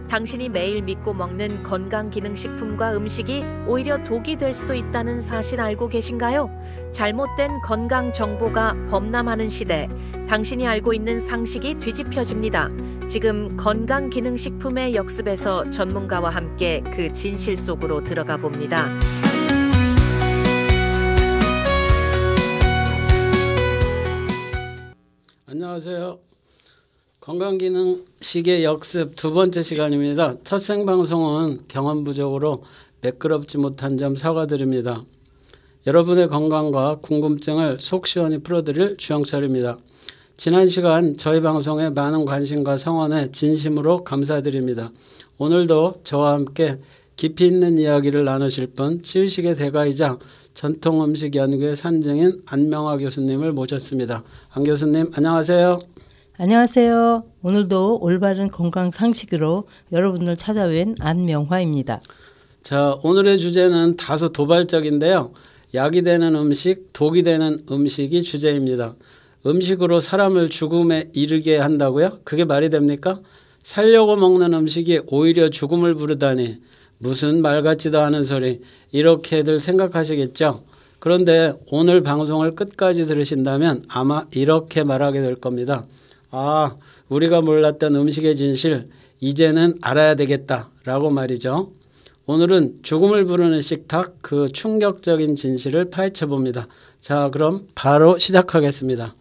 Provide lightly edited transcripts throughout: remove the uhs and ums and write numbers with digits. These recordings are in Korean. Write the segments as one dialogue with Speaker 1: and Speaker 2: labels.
Speaker 1: 당신이 매일 믿고 먹는 건강기능식품과 음식이 오히려 독이 될 수도 있다는 사실 알고 계신가요? 잘못된 건강 정보가 범람하는 시대, 당신이 알고 있는 상식이 뒤집혀집니다. 지금 건강기능식품의 역습에서 전문가와 함께 그 진실 속으로 들어가 봅니다.
Speaker 2: 안녕하세요. 건강기능식의 역습 두 번째 시간입니다. 첫 생방송은 경험 부족으로 매끄럽지 못한 점 사과드립니다. 여러분의 건강과 궁금증을 속 시원히 풀어드릴 주영철입니다. 지난 시간 저희 방송에 많은 관심과 성원에 진심으로 감사드립니다. 오늘도 저와 함께 깊이 있는 이야기를 나누실 분 치유식의 대가이자 전통음식연구의 산증인 안명화 교수님을 모셨습니다. 안 교수님 안녕하세요.
Speaker 3: 안녕하세요. 오늘도 올바른 건강 상식으로 여러분을 찾아뵌 안명화입니다.
Speaker 2: 자, 오늘의 주제는 다소 도발적인데요. 약이 되는 음식, 독이 되는 음식이 주제입니다. 음식으로 사람을 죽음에 이르게 한다고요? 그게 말이 됩니까? 살려고 먹는 음식이 오히려 죽음을 부르다니 무슨 말 같지도 않은 소리, 이렇게들 생각하시겠죠? 그런데 오늘 방송을 끝까지 들으신다면 아마 이렇게 말하게 될 겁니다. 아, 우리가 몰랐던 음식의 진실 이제는 알아야 되겠다라고 말이죠. 오늘은 죽음을 부르는 식탁, 그 충격적인 진실을 파헤쳐 봅니다. 자, 그럼 바로 시작하겠습니다.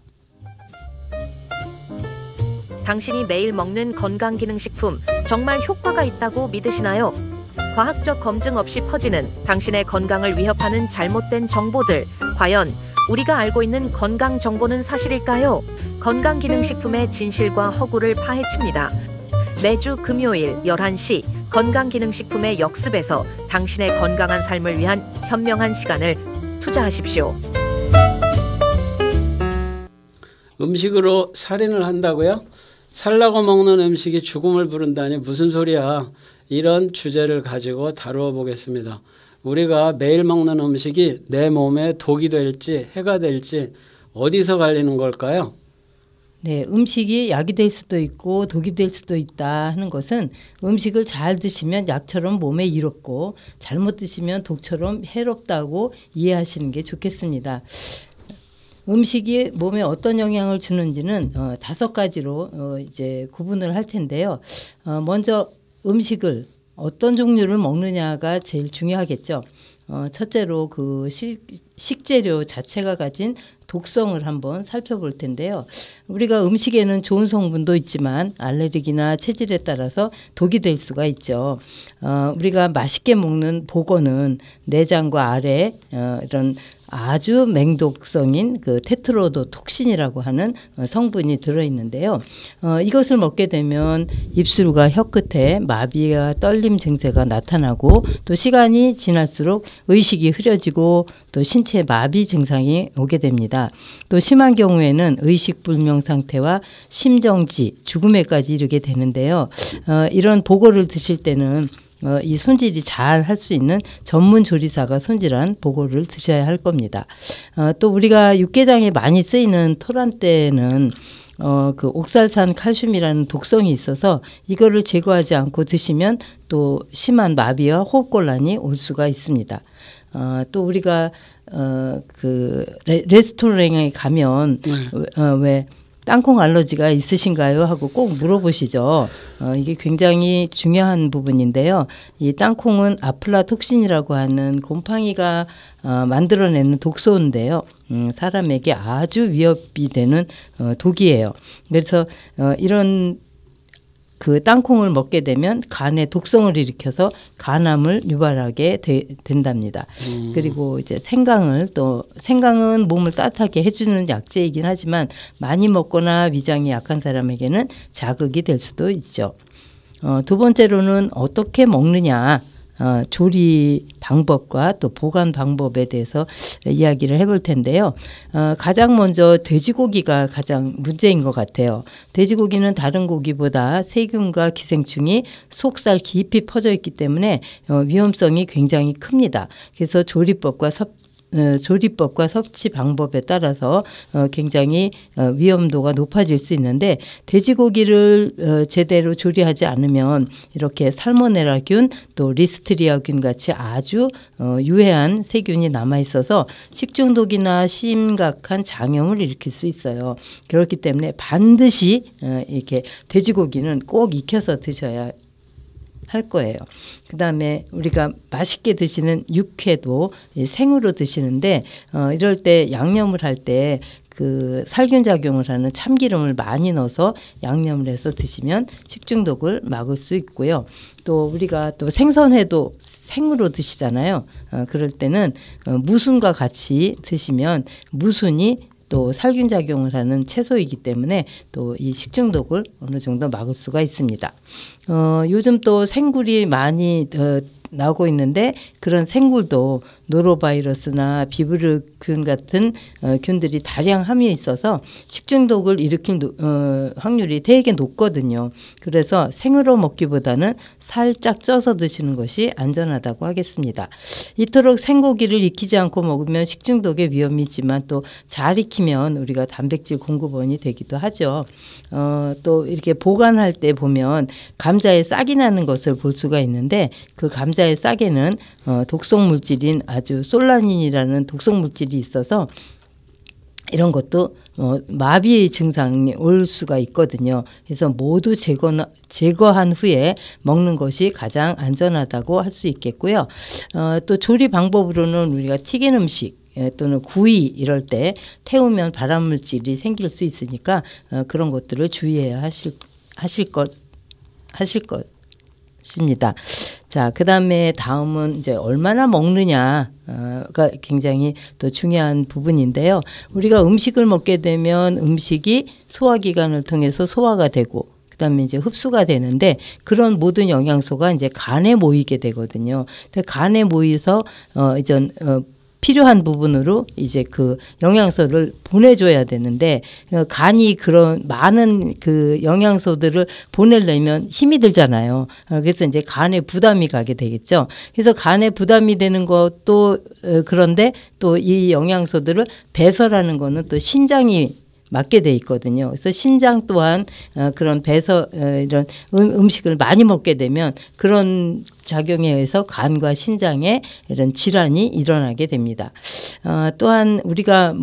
Speaker 1: 당신이 매일 먹는 건강기능식품 정말 효과가 있다고 믿으시나요? 과학적 검증 없이 퍼지는 당신의 건강을 위협하는 잘못된 정보들, 과연 우리가 알고 있는 건강 정보는 사실일까요? 건강기능식품의 진실과 허구를 파헤칩니다. 매주 금요일 11시 건강기능식품의 역습에서 당신의 건강한 삶을 위한 현명한 시간을 투자하십시오.
Speaker 2: 음식으로 살인을 한다고요? 살라고 먹는 음식이 죽음을 부른다니 무슨 소리야. 이런 주제를 가지고 다루어 보겠습니다. 우리가 매일 먹는 음식이 내 몸에 독이 될지 해가 될지 어디서 갈리는 걸까요?
Speaker 3: 네, 음식이 약이 될 수도 있고 독이 될 수도 있다 하는 것은 음식을 잘 드시면 약처럼 몸에 이롭고 잘못 드시면 독처럼 해롭다고 이해하시는 게 좋겠습니다. 음식이 몸에 어떤 영향을 주는지는 5가지로 이제 구분을 할 텐데요. 먼저 음식을 어떤 종류를 먹느냐가 제일 중요하겠죠. 첫째로 그 식재료 자체가 가진 독성을 한번 살펴볼 텐데요. 우리가 음식에는 좋은 성분도 있지만 알레르기나 체질에 따라서 독이 될 수가 있죠. 우리가 맛있게 먹는 보거는 내장과 알에 이런 아주 맹독성인 그 테트로도톡신이라고 하는 성분이 들어있는데요. 이것을 먹게 되면 입술과 혀끝에 마비와 떨림 증세가 나타나고 또 시간이 지날수록 의식이 흐려지고 또 신체 마비 증상이 오게 됩니다. 또 심한 경우에는 의식불명 상태와 심정지, 죽음에까지 이르게 되는데요. 이런 보고를 드실 때는 이 손질이 잘 할 수 있는 전문 조리사가 손질한 보고를 드셔야 할 겁니다. 또 우리가 육개장에 많이 쓰이는 토란대는 그 옥살산 칼슘이라는 독성이 있어서 이거를 제거하지 않고 드시면 또 심한 마비와 호흡곤란이 올 수가 있습니다. 또 우리가 그 레스토랑에 가면 왜 땅콩 알러지가 있으신가요? 하고 꼭 물어보시죠. 이게 굉장히 중요한 부분인데요. 이 땅콩은 아플라톡신이라고 하는 곰팡이가 만들어내는 독소인데요. 사람에게 아주 위협이 되는 독이에요. 그래서 이런 그 땅콩을 먹게 되면 간에 독성을 일으켜서 간암을 유발하게 된답니다. 그리고 이제 생강은 몸을 따뜻하게 해주는 약재이긴 하지만 많이 먹거나 위장이 약한 사람에게는 자극이 될 수도 있죠. 두 번째로는 어떻게 먹느냐. 조리 방법과 또 보관 방법에 대해서 이야기를 해볼 텐데요. 가장 먼저 돼지고기가 가장 문제인 것 같아요. 돼지고기는 다른 고기보다 세균과 기생충이 속살 깊이 퍼져 있기 때문에 위험성이 굉장히 큽니다. 그래서 조리법과 조리법과 섭취 방법에 따라서 굉장히 위험도가 높아질 수 있는데 돼지고기를 제대로 조리하지 않으면 이렇게 살모넬라균 또 리스트리아균 같이 아주 유해한 세균이 남아 있어서 식중독이나 심각한 장염을 일으킬 수 있어요. 그렇기 때문에 반드시 이렇게 돼지고기는 꼭 익혀서 드셔야 할 거예요. 그다음에 우리가 맛있게 드시는 육회도 생으로 드시는데 이럴 때 양념을 할 때 그 살균 작용을 하는 참기름을 많이 넣어서 양념을 해서 드시면 식중독을 막을 수 있고요. 또 우리가 또 생선회도 생으로 드시잖아요. 그럴 때는 무순과 같이 드시면 무순이 또 살균 작용을 하는 채소이기 때문에 또 이 식중독을 어느 정도 막을 수가 있습니다. 요즘 또 생굴이 많이 나오고 있는데 그런 생굴도 노로바이러스나 비브리오균 같은 균들이 다량 함유해 있어서 식중독을 일으킬 확률이 되게 높거든요. 그래서 생으로 먹기보다는 살짝 쪄서 드시는 것이 안전하다고 하겠습니다. 이토록 생고기를 익히지 않고 먹으면 식중독의 위험이 있지만 또 잘 익히면 우리가 단백질 공급원이 되기도 하죠. 또 이렇게 보관할 때 보면 감자에 싹이 나는 것을 볼 수가 있는데 그 감자의 싹에는 독성 물질인 아주 솔라닌이라는 독성 물질이 있어서 이런 것도 마비 증상이 올 수가 있거든요. 그래서 모두 제거한 후에 먹는 것이 가장 안전하다고 할 수 있겠고요. 또 조리 방법으로는 우리가 튀긴 음식 또는 구이 이럴 때 태우면 발암물질이 생길 수 있으니까 그런 것들을 주의해야 하실 것입니다. 자, 그다음에 다음은 이제 얼마나 먹느냐가 굉장히 또 중요한 부분인데요. 우리가 음식을 먹게 되면 음식이 소화기관을 통해서 소화가 되고 그다음에 이제 흡수가 되는데 그런 모든 영양소가 이제 간에 모이게 되거든요. 간에 모여서 필요한 부분으로 이제 그 영양소를 보내줘야 되는데 간이 그런 많은 그 영양소들을 보내려면 힘이 들잖아요. 그래서 이제 간에 부담이 가게 되겠죠. 그래서 간에 부담이 되는 것도 그런데 또 이 영양소들을 배설하는 거는 또 신장이 맡게 돼 있거든요. 그래서 신장 또한 그런 이런 음식을 많이 먹게 되면 그런 작용에 의해서 간과 신장에 이런 질환이 일어나게 됩니다. 또한 우리가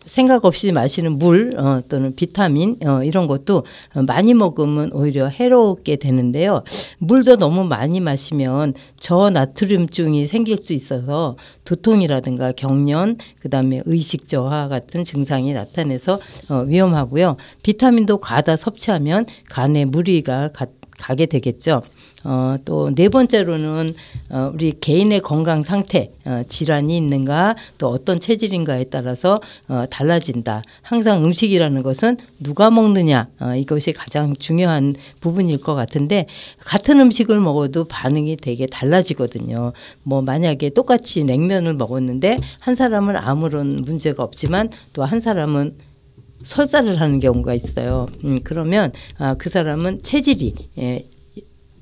Speaker 3: 생각 없이 마시는 물 또는 비타민 이런 것도 많이 먹으면 오히려 해롭게 되는데요. 물도 너무 많이 마시면 저나트륨증이 생길 수 있어서 두통이라든가 경련 그다음에 의식 저하 같은 증상이 나타내서 위험하고요. 비타민도 과다 섭취하면 간에 무리가 가게 되겠죠. 또 네 번째로는 우리 개인의 건강 상태, 질환이 있는가 또 어떤 체질인가에 따라서 달라진다. 항상 음식이라는 것은 누가 먹느냐 이것이 가장 중요한 부분일 것 같은데 같은 음식을 먹어도 반응이 되게 달라지거든요. 만약에 똑같이 냉면을 먹었는데 한 사람은 아무런 문제가 없지만 또 한 사람은 설사를 하는 경우가 있어요. 그러면 그 사람은 체질이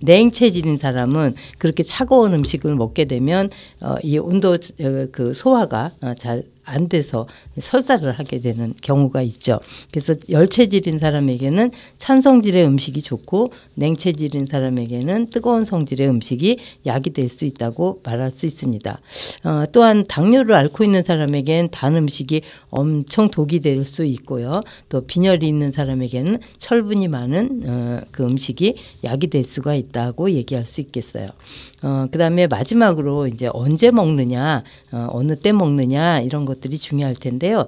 Speaker 3: 냉체질인 사람은 그렇게 차가운 음식을 먹게 되면 이 온도 그 소화가 잘 안 돼서 설사를 하게 되는 경우가 있죠. 그래서 열체질인 사람에게는 찬 성질의 음식이 좋고 냉체질인 사람에게는 뜨거운 성질의 음식이 약이 될 수 있다고 말할 수 있습니다. 또한 당뇨를 앓고 있는 사람에게는 단 음식이 엄청 독이 될 수 있고요. 또 빈혈이 있는 사람에게는 철분이 많은 그 음식이 약이 될 수가 있다고 얘기할 수 있겠어요. 그다음에 마지막으로 이제 언제 먹느냐, 어느 때 먹느냐 이런 것들이 중요할 텐데요.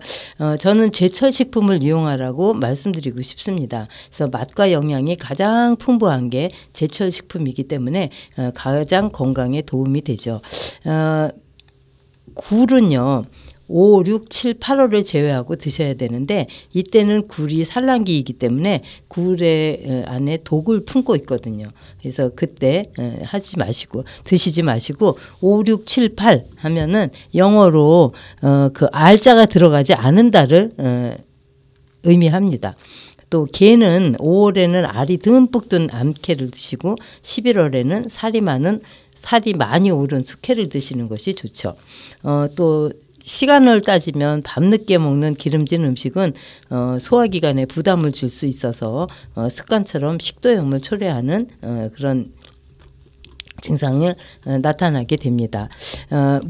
Speaker 3: 저는 제철 식품을 이용하라고 말씀드리고 싶습니다. 그래서 맛과 영양이 가장 풍부한 게 제철 식품이기 때문에 가장 건강에 도움이 되죠. 굴은요. 5, 6, 7, 8월을 제외하고 드셔야 되는데 이때는 굴이 산란기이기 때문에 굴의 안에 독을 품고 있거든요. 그래서 그때 드시지 마시고 5, 6, 7, 8 하면은 영어로 그 알자가 들어가지 않은 달을 의미합니다. 또 게는 5월에는 알이 듬뿍 든 암캐를 드시고 11월에는 살이 많은 살이 많이 오른 숙회를 드시는 것이 좋죠. 또 시간을 따지면 밤늦게 먹는 기름진 음식은 소화기관에 부담을 줄 수 있어서 습관처럼 식도염을 초래하는 그런 증상을 나타나게 됩니다.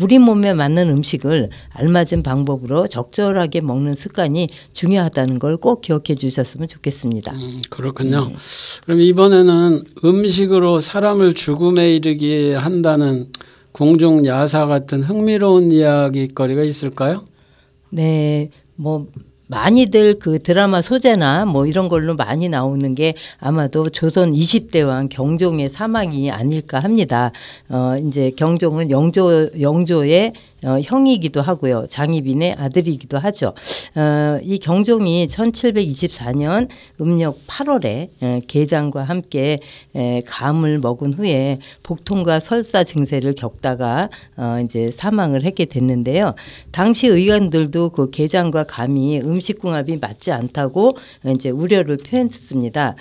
Speaker 3: 우리 몸에 맞는 음식을 알맞은 방법으로 적절하게 먹는 습관이 중요하다는 걸 꼭 기억해 주셨으면 좋겠습니다.
Speaker 2: 그렇군요. 그럼 이번에는 음식으로 사람을 죽음에 이르게 한다는 공중 야사 같은 흥미로운 이야기거리가 있을까요?
Speaker 3: 네, 뭐 많이들 그 드라마 소재나 뭐 이런 걸로 많이 나오는 게 아마도 조선 20대 왕 경종의 사망이 아닐까 합니다. 이제 경종은 영조의 형이기도 하고요. 장희빈의 아들이기도 하죠. 이 경종이 1724년 음력 8월에 계장과 함께 감을 먹은 후에 복통과 설사 증세를 겪다가 이제 사망을 했게 됐는데요. 당시 의관들도 그 계장과 감이 음식궁합이 맞지 않다고 이제 우려를 표했습니다.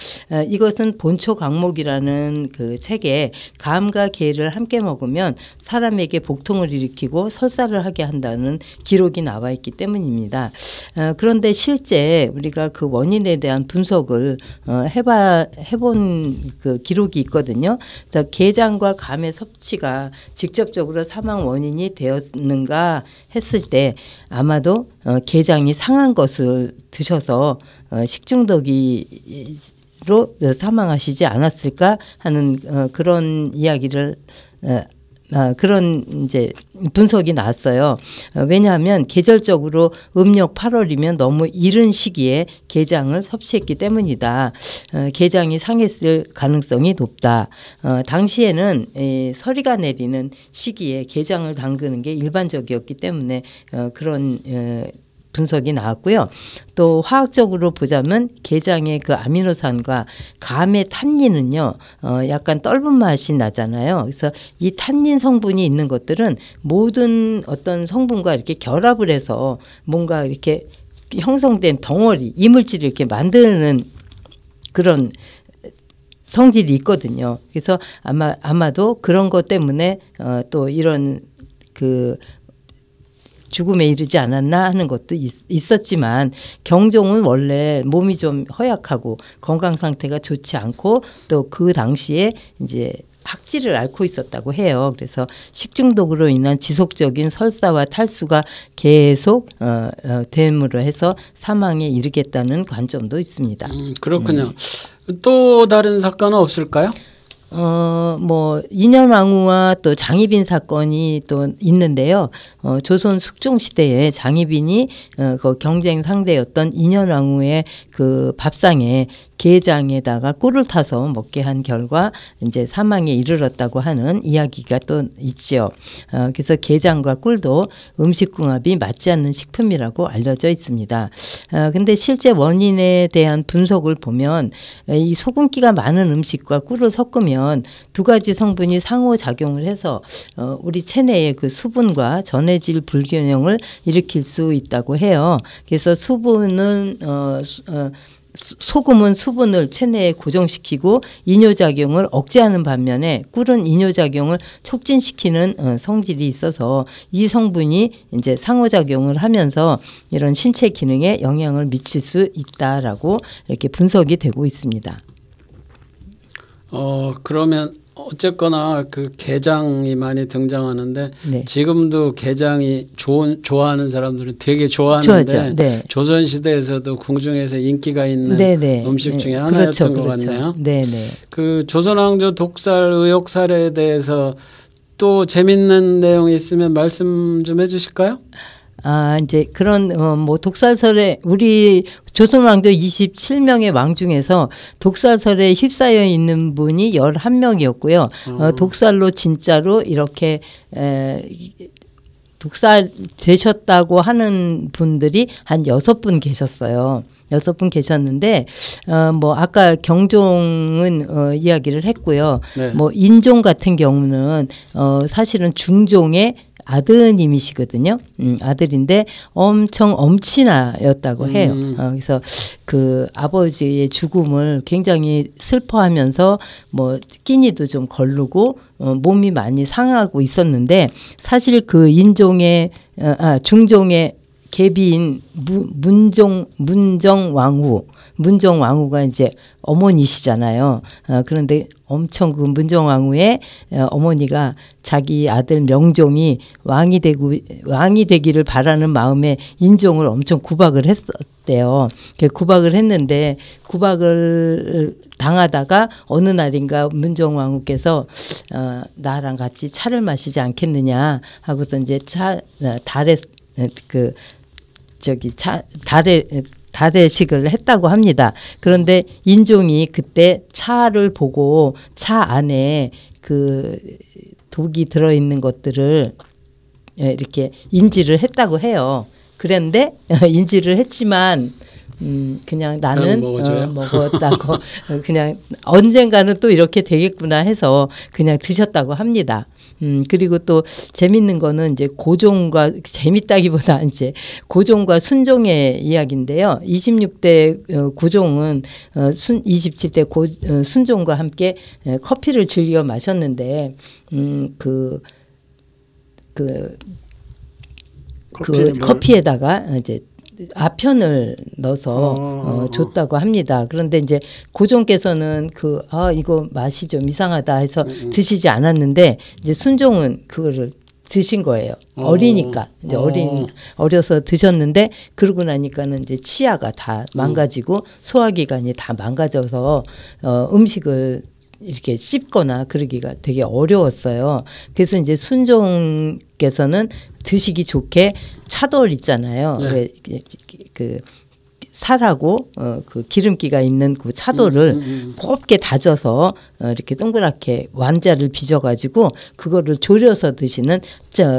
Speaker 3: 이것은 본초 강목이라는 그 책에 감과 게를 함께 먹으면 사람에게 복통을 일으키고 설사를 하게 한다는 기록이 나와 있기 때문입니다. 그런데 실제 우리가 그 원인에 대한 분석을 해본 그 기록이 있거든요. 게장과 감의 섭취가 직접적으로 사망 원인이 되었는가 했을 때 아마도 게장이 상한 것을 드셔서 식중독으로 사망하시지 않았을까 하는 그런 이야기를 그런 이제 분석이 나왔어요. 왜냐하면 계절적으로 음력 8월이면 너무 이른 시기에 게장을 섭취했기 때문이다. 게장이 상했을 가능성이 높다. 당시에는 서리가 내리는 시기에 게장을 담그는 게 일반적이었기 때문에 그런 분석이 나왔고요. 또 화학적으로 보자면 게장의 그 아미노산과 감의 탄닌은요, 약간 떫은 맛이 나잖아요. 그래서 이 탄닌 성분이 있는 것들은 모든 어떤 성분과 이렇게 결합을 해서 뭔가 이렇게 형성된 덩어리, 이물질을 이렇게 만드는 그런 성질이 있거든요. 그래서 아마도 그런 것 때문에 또 이런 그 죽음에 이르지 않았나 하는 것도 있었지만 경종은 원래 몸이 좀 허약하고 건강 상태가 좋지 않고 또 그 당시에 이제 학질을 앓고 있었다고 해요. 그래서 식중독으로 인한 지속적인 설사와 탈수가 계속 됨으로 해서 사망에 이르겠다는 관점도 있습니다.
Speaker 2: 그렇군요. 또 다른 사건은 없을까요?
Speaker 3: 뭐 인현왕후와 또 장희빈 사건이 또 있는데요. 조선 숙종 시대에 장희빈이 그 경쟁 상대였던 인현왕후의 그 밥상에 게장에다가 꿀을 타서 먹게 한 결과 이제 사망에 이르렀다고 하는 이야기가 또 있죠. 그래서 게장과 꿀도 음식궁합이 맞지 않는 식품이라고 알려져 있습니다. 근데 실제 원인에 대한 분석을 보면 이 소금기가 많은 음식과 꿀을 섞으면 두 가지 성분이 상호작용을 해서 우리 체내의 그 수분과 전해질 불균형을 일으킬 수 있다고 해요. 그래서 소금은 수분을 체내에 고정시키고 이뇨작용을 억제하는 반면에 꿀은 이뇨작용을 촉진시키는 성질이 있어서 이 성분이 이제 상호작용을 하면서 이런 신체 기능에 영향을 미칠 수 있다라고 이렇게 분석이 되고 있습니다.
Speaker 2: 그러면 어쨌거나 그 게장이 많이 등장하는데
Speaker 3: 네.
Speaker 2: 지금도 게장이 좋아하는 사람들은 되게 좋아하는데
Speaker 3: 네.
Speaker 2: 조선시대에서도 궁중에서 인기가 있는 음식 중에
Speaker 3: 그렇죠.
Speaker 2: 하나였던 것 같네요.
Speaker 3: 네네.
Speaker 2: 그 조선왕조 독살 의혹 사례에 대해서 또 재밌는 내용이 있으면 말씀 좀 해주실까요?
Speaker 3: 이제 그런 뭐 독살설에 우리 조선왕조 27명의 왕 중에서 독살설에 휩싸여 있는 분이 11명이었고요. 독살로 진짜로 이렇게 독살되셨다고 하는 분들이 한 6분 계셨어요. 6분 계셨는데 뭐 아까 경종은 이야기를 했고요.
Speaker 2: 네.
Speaker 3: 뭐 인종 같은 경우는 사실은 중종의 아드님이시거든요. 아들인데 엄청 엄친아였다고 해요. 그래서 그 아버지의 죽음을 굉장히 슬퍼하면서 뭐 끼니도 좀 거르고 몸이 많이 상하고 있었는데 사실 그 인종의 중종의 계비인 문정왕후가 이제 어머니시잖아요. 그런데 엄청 그 문정왕후의 어머니가 자기 아들 명종이 왕이 되기를 바라는 마음에 인종을 엄청 구박을 했었대요. 구박을 했는데 구박을 당하다가 어느 날인가 문정왕후께서 나랑 같이 차를 마시지 않겠느냐 하고서 이제 다대식을 했다고 합니다. 그런데 인종이 그때 차를 보고 차 안에 그 독이 들어있는 것들을 이렇게 인지를 했다고 해요. 그런데 인지를 했지만 그냥 나는 먹었다고 그냥 언젠가는 또 이렇게 되겠구나 해서 그냥 드셨다고 합니다. 그리고 또 재밌는 거는 이제 재밌다기보다 이제 고종과 순종의 이야기인데요. 26대 고종은 27대 순종과 함께 커피를 즐겨 마셨는데 커피에다가 이제 아편을 넣어서 줬다고 합니다. 그런데 이제 고종께서는 이거 맛이 좀 이상하다 해서 드시지 않았는데 이제 순종은 그거를 드신 거예요. 어리니까 이제 어려서 드셨는데 그러고 나니까는 이제 치아가 다 망가지고 소화기관이 다 망가져서 음식을 이렇게 씹거나 그러기가 되게 어려웠어요. 그래서 이제 순종께서는 드시기 좋게 차돌 있잖아요. 네. 그 살하고 그 기름기가 있는 그 차돌을 곱게 다져서 이렇게 동그랗게 완자를 빚어가지고 그거를 졸여서 드시는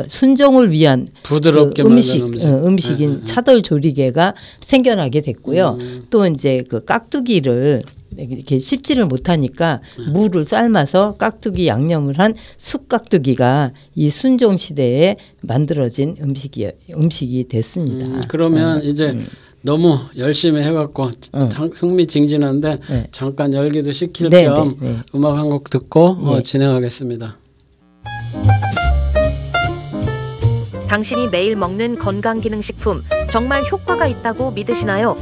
Speaker 3: 순종을 위한
Speaker 2: 부드럽게
Speaker 3: 그 음식인 차돌 조리개가 생겨나게 됐고요. 또 이제 그 깍두기를 이렇게 씹지를 못하니까 무를 삶아서 깍두기 양념을 한 쑥깍두기가 이 순종 시대에 만들어진 음식이 됐습니다.
Speaker 2: 그러면 이제 너무 열심히 해갖고 흥미진진한데 잠깐 열기도 식힐 겸 음악 한 곡 듣고 진행하겠습니다.
Speaker 1: 당신이 매일 먹는 건강기능식품 정말 효과가 있다고 믿으시나요?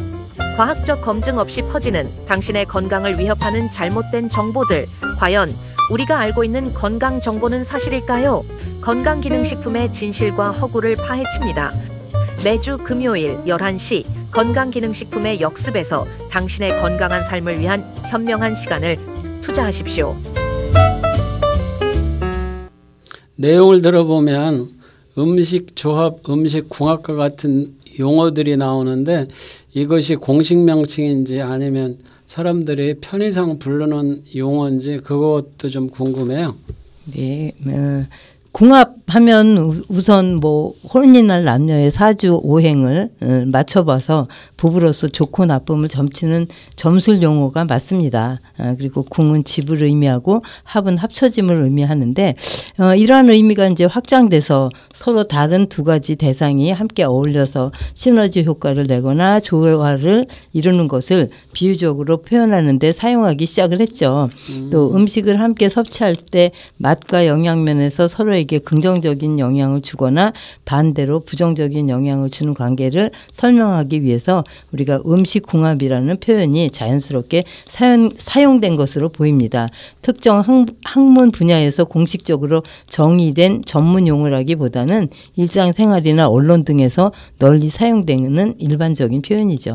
Speaker 1: 과학적 검증 없이 퍼지는 당신의 건강을 위협하는 잘못된 정보들, 과연 우리가 알고 있는 건강 정보는 사실일까요? 건강기능식품의 진실과 허구를 파헤칩니다. 매주 금요일 11시 건강기능식품의 역습에서 당신의 건강한 삶을 위한 현명한 시간을 투자하십시오.
Speaker 2: 내용을 들어보면 음식 조합, 음식 궁합과 같은 용어들이 나오는데 이것이 공식 명칭인지 아니면 사람들이 편의상 부르는 용어인지 그것도 좀 궁금해요.
Speaker 3: 네, 궁합하면 우선 뭐 혼인할 남녀의 사주 오행을 맞춰봐서 부부로서 좋고 나쁨을 점치는 점술 용어가 맞습니다. 그리고 궁은 집을 의미하고 합은 합쳐짐을 의미하는데 이러한 의미가 이제 확장돼서 서로 다른 두 가지 대상이 함께 어울려서 시너지 효과를 내거나 조화를 이루는 것을 비유적으로 표현하는 데 사용하기 시작을 했죠. 또 음식을 함께 섭취할 때 맛과 영양면에서 서로에게 긍정적인 영향을 주거나 반대로 부정적인 영향을 주는 관계를 설명하기 위해서 우리가 음식궁합이라는 표현이 자연스럽게 사용된 것으로 보입니다. 특정 학문 분야에서 공식적으로 정의된 전문 용어라기보다는 일상생활이나 언론 등에서 널리 사용되는 일반적인 표현이죠.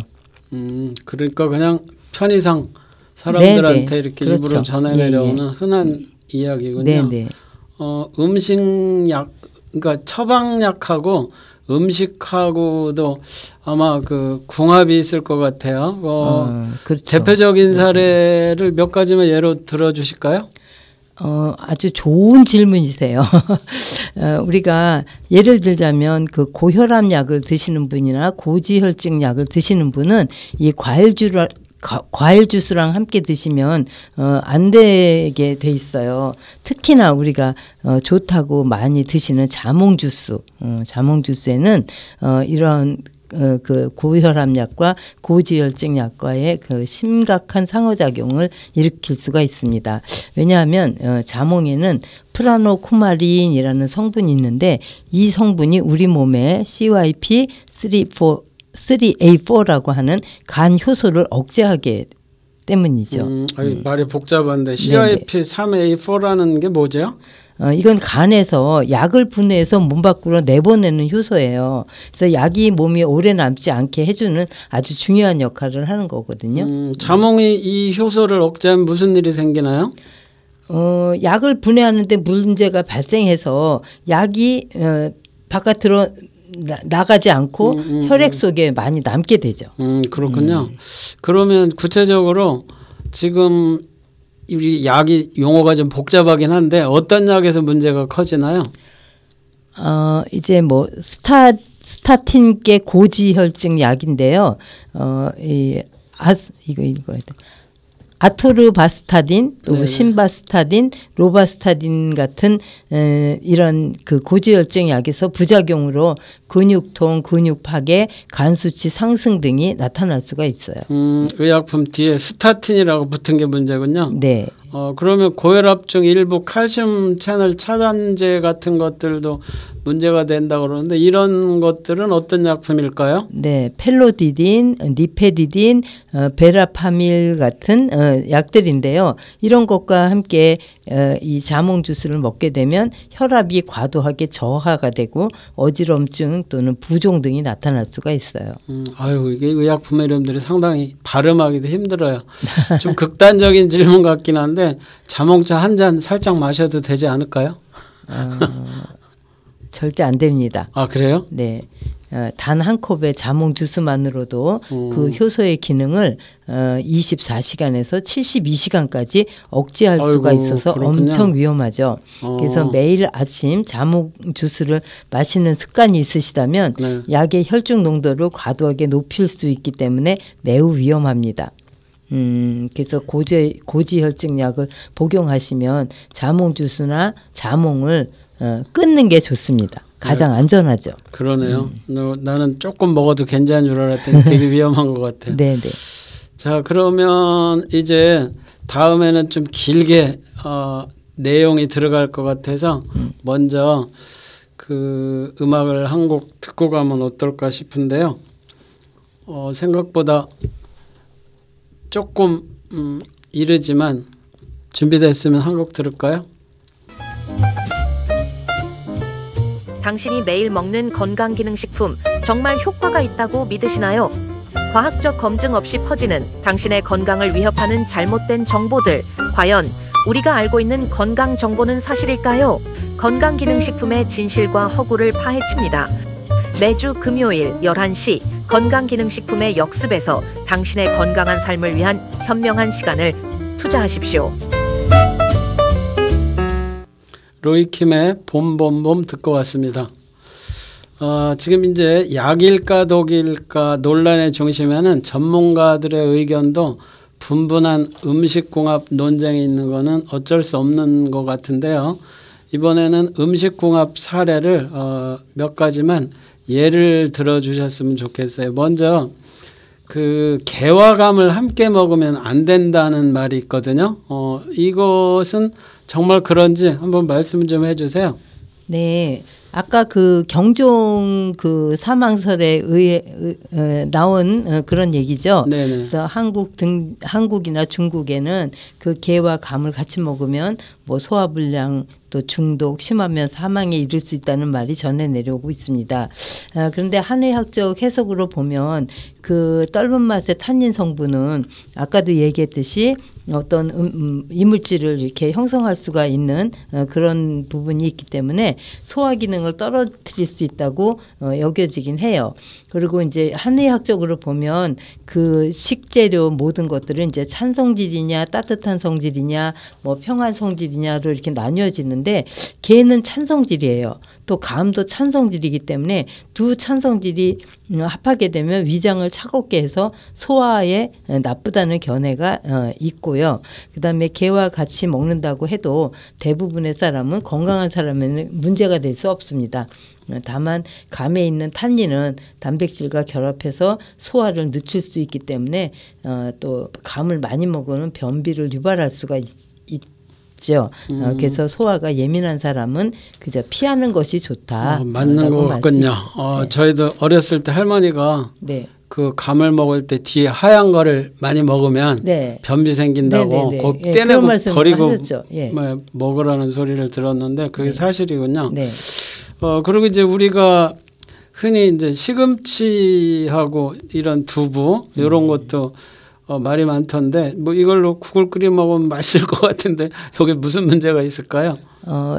Speaker 2: 그러니까 그냥 편의상 사람들한테 네네. 이렇게 그렇죠. 일부러 전해내려오는 흔한 이야기군요.
Speaker 3: 네네.
Speaker 2: 음식약, 그러니까 처방약하고 음식하고도 아마 그 궁합이 있을 것 같아요.
Speaker 3: 그렇죠.
Speaker 2: 대표적인 사례를 몇 가지만 예로 들어주실까요?
Speaker 3: 아주 좋은 질문이세요. 우리가 예를 들자면 그 고혈압 약을 드시는 분이나 고지혈증 약을 드시는 분은 이 과일 주스랑 함께 드시면 안 되게 돼 있어요. 특히나 우리가 좋다고 많이 드시는 자몽 주스, 자몽 주스에는 이런 그 고혈압약과 고지혈증 약과의 그 심각한 상호작용을 일으킬 수가 있습니다. 왜냐하면 자몽에는 프라노쿠마린이라는 성분이 있는데 이 성분이 우리 몸에 CYP3A4라고 하는 간 효소를 억제하게 때문이죠.
Speaker 2: 말이 복잡한데 CYP3A4라는 게 뭐죠?
Speaker 3: 이건 간에서 약을 분해해서 몸 밖으로 내보내는 효소예요. 그래서 약이 몸에 오래 남지 않게 해주는 아주 중요한 역할을 하는 거거든요.
Speaker 2: 자몽이 이 효소를 억제하면 무슨 일이 생기나요?
Speaker 3: 약을 분해하는데 문제가 발생해서 약이 바깥으로 나가지 않고 혈액 속에 많이 남게 되죠.
Speaker 2: 그렇군요. 그러면 구체적으로 지금 우리 약이 용어가 좀 복잡하긴 한데 어떤 약에서 문제가 커지나요?
Speaker 3: 이제 뭐 스타틴계 고지혈증 약인데요. 이거 아토르바스타딘, 또 신바스타딘, 로바스타딘 같은 이런 그 고지혈증 약에서 부작용으로 근육통, 근육 파괴, 간 수치 상승 등이 나타날 수가 있어요.
Speaker 2: 의약품 뒤에 스타틴이라고 붙은 게 문제군요.
Speaker 3: 네.
Speaker 2: 그러면 고혈압증 일부 칼슘 채널 차단제 같은 것들도 문제가 된다고 그러는데 이런 것들은 어떤 약품일까요?
Speaker 3: 네, 펠로디딘, 니페디딘, 베라파밀 같은 약들인데요. 이런 것과 함께 이 자몽 주스를 먹게 되면 혈압이 과도하게 저하가 되고 어지럼증 또는 부종 등이 나타날 수가 있어요.
Speaker 2: 이게 의약품의 이름들이 상당히 발음하기도 힘들어요. 좀 극단적인 질문 같긴 한데 자몽차 한 잔 살짝 마셔도 되지 않을까요?
Speaker 3: 절대 안 됩니다.
Speaker 2: 아, 그래요?
Speaker 3: 네. 단 한 컵의 자몽 주스만으로도 그 효소의 기능을 24시간에서 72시간까지 억제할 수가 있어서 그렇군요. 엄청 위험하죠. 그래서 매일 아침 자몽 주스를 마시는 습관이 있으시다면 네. 약의 혈중 농도를 과도하게 높일 수 있기 때문에 매우 위험합니다. 그래서 고지혈증 약을 복용하시면 자몽 주스나 자몽을 끊는 게 좋습니다. 가장 안전하죠.
Speaker 2: 그러네요. 나는 조금 먹어도 괜찮은 줄 알았더니 되게 위험한 것 같아요.
Speaker 3: 네네.
Speaker 2: 자, 그러면 이제 다음에는 좀 길게 내용이 들어갈 것 같아서 먼저 그 음악을 한 곡 듣고 가면 어떨까 싶은데요. 생각보다 조금 이르지만 준비됐으면 한 곡 들을까요?
Speaker 1: 당신이 매일 먹는 건강기능식품 정말 효과가 있다고 믿으시나요? 과학적 검증 없이 퍼지는 당신의 건강을 위협하는 잘못된 정보들, 과연 우리가 알고 있는 건강 정보는 사실일까요? 건강기능식품의 진실과 허구를 파헤칩니다. 매주 금요일 11시 건강기능식품의 역습에서 당신의 건강한 삶을 위한 현명한 시간을 투자하십시오.
Speaker 2: 로이킴의 봄봄봄 듣고 왔습니다. 지금 이제 약일까 독일까 논란의 중심에는 전문가들의 의견도 분분한 음식궁합 논쟁이 있는 거는 어쩔 수 없는 것 같은데요. 이번에는 음식궁합 사례를 몇 가지만 예를 들어주셨으면 좋겠어요. 먼저 그 개와감을 함께 먹으면 안 된다는 말이 있거든요. 이것은 정말 그런지 한번 말씀 좀 해주세요.
Speaker 3: 네, 아까 그 경종 그 사망설에 의해 나온 그런 얘기죠. 네네. 그래서 한국이나 중국에는 그 게와 감을 같이 먹으면 뭐 소화불량 또 중독 심하면 사망에 이를 수 있다는 말이 전해 내려오고 있습니다. 그런데 한의학적 해석으로 보면 그 떫은 맛의 탄닌 성분은 아까도 얘기했듯이 어떤 이물질을 이렇게 형성할 수가 있는 그런 부분이 있기 때문에 소화 기능을 떨어뜨릴 수 있다고 여겨지긴 해요. 그리고 이제 한의학적으로 보면 그 식재료 모든 것들은 이제 찬 성질이냐 따뜻한 성질이냐 뭐 평안 성질이냐로 이렇게 나뉘어지는데 게는 찬 성질이에요. 또 감도 찬성질이기 때문에 두 찬성질이 합하게 되면 위장을 차갑게 해서 소화에 나쁘다는 견해가 있고요. 그다음에 게와 같이 먹는다고 해도 대부분의 사람은 건강한 사람에는 문제가 될 수 없습니다. 다만 감에 있는 탄닌은 단백질과 결합해서 소화를 늦출 수 있기 때문에 또 감을 많이 먹으면 변비를 유발할 수가 있죠. 그래서 소화가 예민한 사람은 그저 피하는 것이 좋다.
Speaker 2: 맞는 것 같군요.
Speaker 3: 네.
Speaker 2: 저희도 어렸을 때 할머니가
Speaker 3: 네.
Speaker 2: 그 감을 먹을 때 뒤에 하얀 거를 많이 먹으면
Speaker 3: 네.
Speaker 2: 변비 생긴다고
Speaker 3: 네.
Speaker 2: 꼭
Speaker 3: 예,
Speaker 2: 떼내고
Speaker 3: 그런
Speaker 2: 버리고
Speaker 3: 하셨죠. 예.
Speaker 2: 뭐 먹으라는 소리를 들었는데 그게
Speaker 3: 네.
Speaker 2: 사실이군요.
Speaker 3: 네.
Speaker 2: 그리고 이제 우리가 흔히 이제 시금치하고 이런 두부 이런 것도 말이 많던데 뭐 이걸로 국을 끓여 먹으면 맛있을 것 같은데 여기 무슨 문제가 있을까요?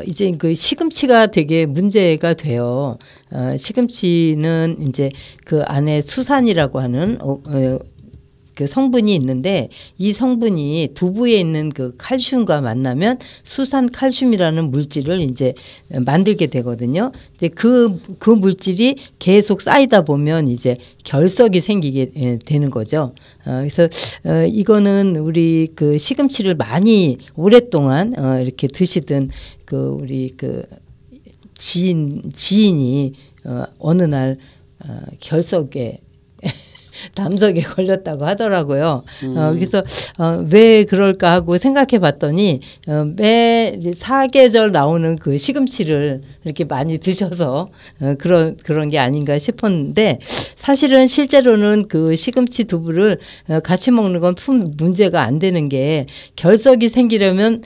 Speaker 3: 이제 그 시금치가 되게 문제가 돼요. 시금치는 이제 그 안에 수산이라고 하는 그 성분이 있는데 이 성분이 두부에 있는 그 칼슘과 만나면 수산 칼슘이라는 물질을 이제 만들게 되거든요. 근데 그 물질이 계속 쌓이다 보면 이제 결석이 생기게 되는 거죠. 그래서 이거는 우리 그 시금치를 많이 오랫동안 이렇게 드시던 그 우리 그 지인이 어느 날 결석에 담석에 걸렸다고 하더라고요. 그래서 왜 그럴까 하고 생각해 봤더니 매 사계절 나오는 그 시금치를 이렇게 많이 드셔서 그런 게 아닌가 싶었는데 사실은 실제로는 그 시금치 두부를 같이 먹는 건 큰 문제가 안 되는 게 결석이 생기려면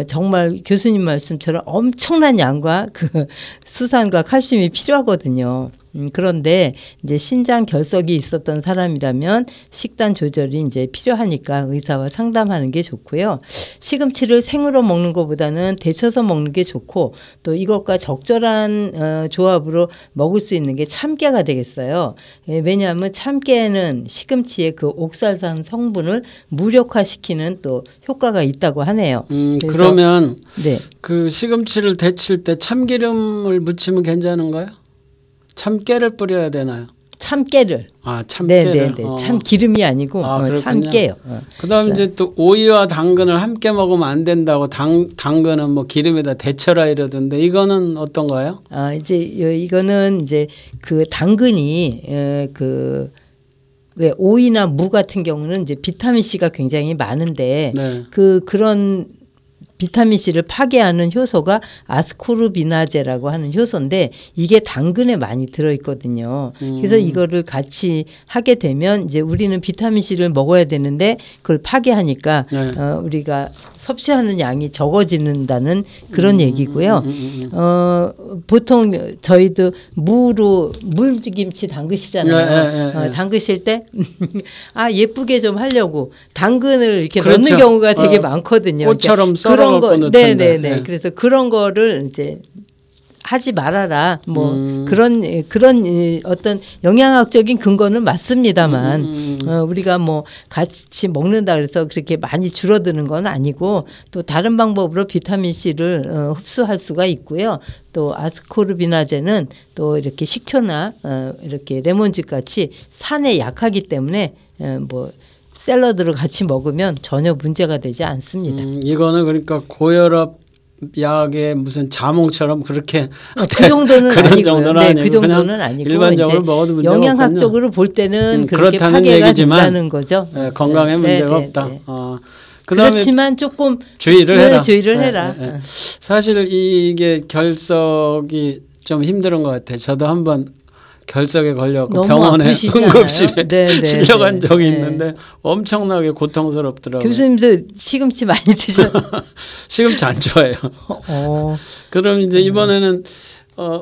Speaker 3: 정말 교수님 말씀처럼 엄청난 양과 그 수산과 칼슘이 필요하거든요. 그런데 이제 신장 결석이 있었던 사람이라면 식단 조절이 이제 필요하니까 의사와 상담하는 게 좋고요. 시금치를 생으로 먹는 것보다는 데쳐서 먹는 게 좋고 또 이것과 적절한 조합으로 먹을 수 있는 게 참깨가 되겠어요. 왜냐하면 참깨에는 시금치의 그 옥살산 성분을 무력화시키는 또 효과가 있다고 하네요.
Speaker 2: 그러면
Speaker 3: 네.
Speaker 2: 그 시금치를 데칠 때 참기름을 묻히면 괜찮은가요? 참깨를 뿌려야 되나요?
Speaker 3: 참깨를.
Speaker 2: 참깨를.
Speaker 3: 네네네. 참기름이 아니고 참깨요.
Speaker 2: 그다음 이제 또 오이와 당근을 함께 먹으면 안 된다고 당근은 뭐 기름에다 데쳐라 이러던데 이거는 어떤가요?
Speaker 3: 이제 이거는 이제 그 당근이 왜 오이나 무 같은 경우는 이제 비타민 C가 굉장히 많은데
Speaker 2: 네.
Speaker 3: 그런 비타민 C를 파괴하는 효소가 아스코르비나제라고 하는 효소인데 이게 당근에 많이 들어있거든요. 그래서 이거를 같이 하게 되면 이제 우리는 비타민 C를 먹어야 되는데 그걸 파괴하니까
Speaker 2: 네.
Speaker 3: 우리가 섭취하는 양이 적어지는다는 그런 얘기고요. 보통 저희도 물김치 담그시잖아요.
Speaker 2: 네.
Speaker 3: 담그실 때 예쁘게 좀 하려고 당근을 이렇게
Speaker 2: 그렇죠.
Speaker 3: 넣는 경우가 되게 많거든요.
Speaker 2: 꽃처럼 썰어갖고 넣던데.
Speaker 3: 네네네.
Speaker 2: 네.
Speaker 3: 그래서 그런 거를 이제 하지 말아라. 뭐 그런 어떤 영양학적인 근거는 맞습니다만 우리가 뭐 같이 먹는다 그래서 그렇게 많이 줄어드는 건 아니고 또 다른 방법으로 비타민 C를 흡수할 수가 있고요. 또 아스코르비나제는 또 이렇게 식초나 이렇게 레몬즙 같이 산에 약하기 때문에 뭐 샐러드를 같이 먹으면 전혀 문제가 되지 않습니다.
Speaker 2: 이거는 그러니까 고혈압 약의 무슨 자몽처럼 그렇게
Speaker 3: 그 정도는
Speaker 2: 그런
Speaker 3: 아니고요.
Speaker 2: 정도는
Speaker 3: 네,
Speaker 2: 아니고
Speaker 3: 그 정도는 아니고
Speaker 2: 일반적으로 먹어도 문제가
Speaker 3: 영양학적으로 볼 때는 그렇게
Speaker 2: 그렇다는
Speaker 3: 파괴가
Speaker 2: 얘기지만
Speaker 3: 된다는 거죠.
Speaker 2: 건강에 문제가 없다.
Speaker 3: 네.
Speaker 2: 그다음에
Speaker 3: 그렇지만 조금
Speaker 2: 주의를 해라.
Speaker 3: 주의를 해라.
Speaker 2: 사실 이게 결석이 좀 힘든 것 같아요. 저도 한번 결석에 걸려서 병원에 응급실에 실려간 적이 있는데 엄청나게 고통스럽더라고요.
Speaker 3: 교수님도 시금치 많이 드셔?
Speaker 2: 시금치 안 좋아해요. 그럼 이제 이번에는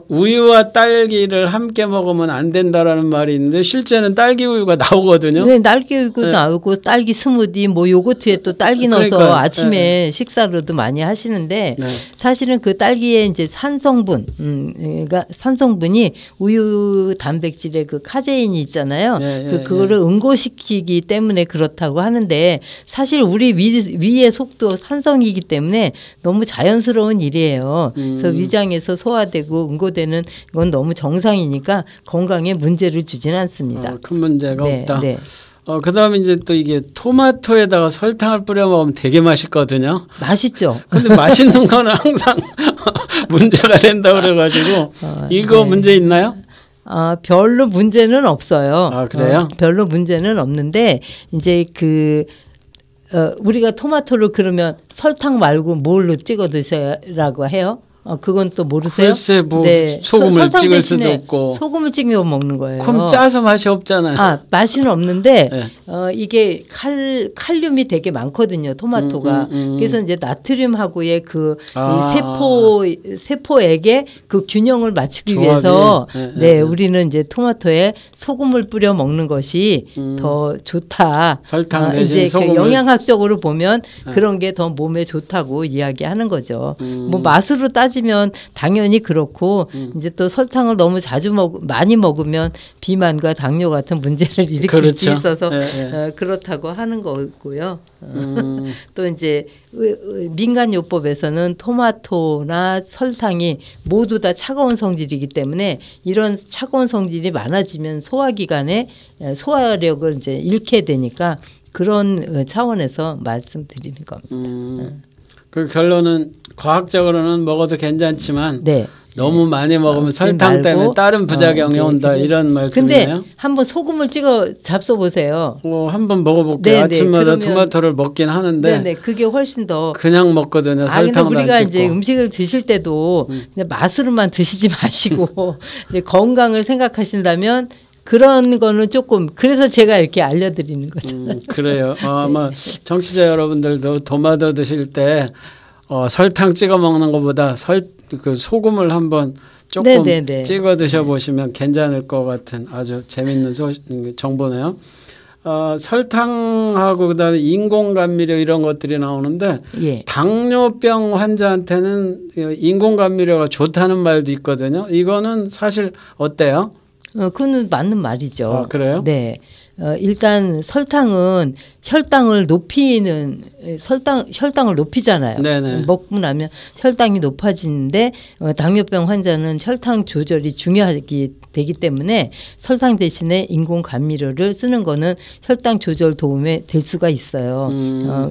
Speaker 2: 우유와 딸기를 함께 먹으면 안 된다라는 말이 있는데 실제는 딸기 우유가 나오거든요.
Speaker 3: 네, 딸기 우유가 나오고 딸기 스무디 뭐 요거트에 또 딸기 넣어서
Speaker 2: 그러니까요.
Speaker 3: 아침에 식사로도 많이 하시는데
Speaker 2: 네.
Speaker 3: 사실은 그 딸기에 이제 산성분이 우유 단백질의 그 카제인이 있잖아요. 그거를 응고시키기 때문에 그렇다고 하는데 사실 우리 위의 속도 산성이기 때문에 너무 자연스러운 일이에요. 그래서 위장에서 소화되고 있고 응고되는 건 너무 정상이니까 건강에 문제를 주지는 않습니다.
Speaker 2: 큰 문제가
Speaker 3: 네,
Speaker 2: 없다.
Speaker 3: 네.
Speaker 2: 그다음에 이제 또 이게 토마토에다가 설탕을 뿌려 먹으면 되게 맛있거든요.
Speaker 3: 맛있죠.
Speaker 2: 근데 맛있는 거는 항상 문제가 된다 그래가지고 이거
Speaker 3: 네.
Speaker 2: 문제 있나요?
Speaker 3: 별로 문제는 없어요.
Speaker 2: 아, 그래요?
Speaker 3: 별로 문제는 없는데 이제 우리가 토마토를 그러면 설탕 말고 뭘로 찍어 드셔라고 해요? 그건 또 모르세요?
Speaker 2: 글쎄 뭐
Speaker 3: 네.
Speaker 2: 소금을
Speaker 3: 설탕
Speaker 2: 찍을 수도
Speaker 3: 대신에
Speaker 2: 없고
Speaker 3: 소금을 찍어 먹는 거예요.
Speaker 2: 그럼 짜서 맛이 없잖아요.
Speaker 3: 맛은 없는데
Speaker 2: 네.
Speaker 3: 이게 칼륨이 되게 많거든요. 토마토가. 그래서 이제 나트륨하고의 이 세포액의 그 균형을 맞추기
Speaker 2: 조합이.
Speaker 3: 위해서
Speaker 2: 네.
Speaker 3: 우리는 이제 토마토에 소금을 뿌려 먹는 것이 더 좋다.
Speaker 2: 설탕 대신
Speaker 3: 이제
Speaker 2: 소금을.
Speaker 3: 그 영양학적으로 보면 그런 게 더 몸에 좋다고 이야기하는 거죠. 뭐 맛으로 따지면 당연히 그렇고 이제 또 설탕을 너무 많이 먹으면 비만과 당뇨 같은 문제를 일으킬
Speaker 2: 그렇죠.
Speaker 3: 수 있어서
Speaker 2: 네.
Speaker 3: 그렇다고 하는 거고요. 또 이제 민간요법에서는 토마토나 설탕이 모두 다 차가운 성질이기 때문에 이런 차가운 성질이 많아지면 소화기관에 소화력을 이제 잃게 되니까 그런 차원에서 말씀드리는 겁니다.
Speaker 2: 그 결론은 과학적으로는 먹어도 괜찮지만
Speaker 3: 네.
Speaker 2: 너무 많이 먹으면 설탕
Speaker 3: 말고,
Speaker 2: 때문에 다른 부작용이 온다 이런 말씀이네요.
Speaker 3: 근데 한번 소금을 찍어 잡숴 보세요.
Speaker 2: 한번 먹어볼게요.
Speaker 3: 네네,
Speaker 2: 아침마다 토마토를 먹긴 하는데
Speaker 3: 네네, 그게 훨씬 더
Speaker 2: 그냥 먹거든요.
Speaker 3: 근데
Speaker 2: 설탕도 안
Speaker 3: 우리가
Speaker 2: 찍고.
Speaker 3: 이제 음식을 드실 때도 그냥 맛으로만 드시지 마시고 이제 건강을 생각하신다면 그런 거는 조금 그래서 제가 이렇게 알려드리는 거죠.
Speaker 2: 그래요. 아마 청취자 여러분들도 토마토 드실 때 설탕 찍어 먹는 것보다 그 소금을 한번 조금
Speaker 3: 네네네.
Speaker 2: 찍어 드셔보시면 괜찮을 것 같은 아주 재밌는 정보네요. 설탕하고 그다음에 인공감미료 이런 것들이 나오는데
Speaker 3: 예.
Speaker 2: 당뇨병 환자한테는 인공감미료가 좋다는 말도 있거든요. 이거는 사실 어때요?
Speaker 3: 그거는 맞는 말이죠.
Speaker 2: 그래요?
Speaker 3: 네. 일단 설탕은 혈당을 높이잖아요.
Speaker 2: 네네.
Speaker 3: 먹고 나면 혈당이 높아지는데 당뇨병 환자는 혈당 조절이 중요하기 되기 때문에 설탕 대신에 인공 감미료를 쓰는 거는 혈당 조절 도움에 될 수가 있어요.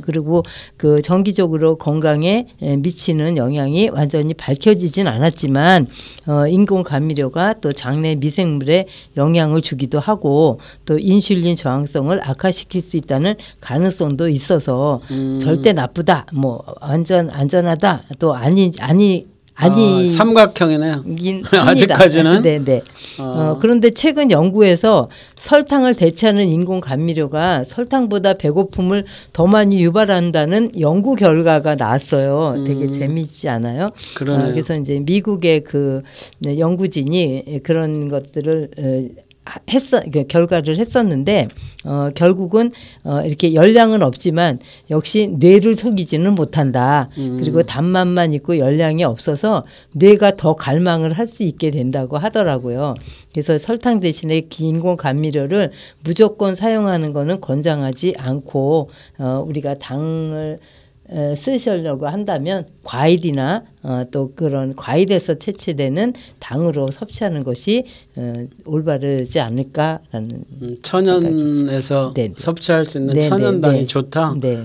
Speaker 3: 그리고 그 정기적으로 건강에 미치는 영향이 완전히 밝혀지진 않았지만 인공 감미료가 또 장내 미생물에 영향을 주기도 하고 또 인슐린 저항성을 악화시킬 수 있다는 가능성도 있어서 절대 나쁘다, 뭐 안전하다, 또 아니
Speaker 2: 삼각형이네요. 아직까지는.
Speaker 3: 네네. 그런데 최근 연구에서 설탕을 대체하는 인공 감미료가 설탕보다 배고픔을 더 많이 유발한다는 연구 결과가 나왔어요. 되게 재미있지 않아요?
Speaker 2: 그러네요.
Speaker 3: 그래서 이제 미국의 그 연구진이 그런 것들을 결과를 했었는데 결국은 이렇게 열량은 없지만 역시 뇌를 속이지는 못한다. 그리고 단맛만 있고 열량이 없어서 뇌가 더 갈망을 할 수 있게 된다고 하더라고요. 그래서 설탕 대신에 인공 감미료를 무조건 사용하는 거는 권장하지 않고 우리가 당을 쓰시려고 한다면 과일이나 또 그런 과일에서 채취되는 당으로 섭취하는 것이 올바르지 않을까라는
Speaker 2: 천연에서
Speaker 3: 네네.
Speaker 2: 섭취할 수 있는
Speaker 3: 네네.
Speaker 2: 천연당이
Speaker 3: 네.
Speaker 2: 좋다.
Speaker 3: 네.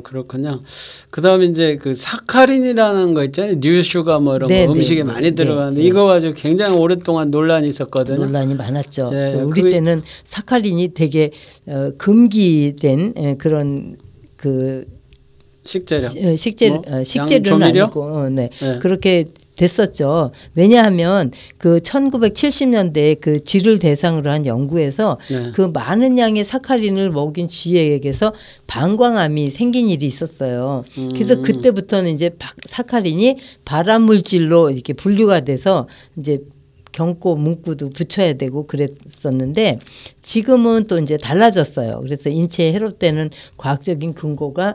Speaker 2: 그렇군요. 그다음에 이제 그 사카린이라는 거 있잖아요. 뉴슈가 뭐 이런
Speaker 3: 네,
Speaker 2: 거 음식에
Speaker 3: 네,
Speaker 2: 많이
Speaker 3: 네,
Speaker 2: 들어가는데
Speaker 3: 네.
Speaker 2: 이거 가지고 굉장히 오랫동안 논란이 있었거든요.
Speaker 3: 논란이 많았죠.
Speaker 2: 네,
Speaker 3: 우리 때는 사카린이 되게 금기된 그런 그
Speaker 2: 식재료.
Speaker 3: 식재료는
Speaker 2: 조미료?
Speaker 3: 아니고 네.
Speaker 2: 네.
Speaker 3: 그렇게 됐었죠. 왜냐하면 그 1970년대에 그 쥐를 대상으로 한 연구에서
Speaker 2: 네.
Speaker 3: 그 많은 양의 사카린을 먹인 쥐에게서 방광암이 생긴 일이 있었어요. 그래서 그때부터는 이제 사카린이 발암 물질로 이렇게 분류가 돼서 이제 경고 문구도 붙여야 되고 그랬었는데 지금은 또 이제 달라졌어요. 그래서 인체에 해롭다는 과학적인 근거가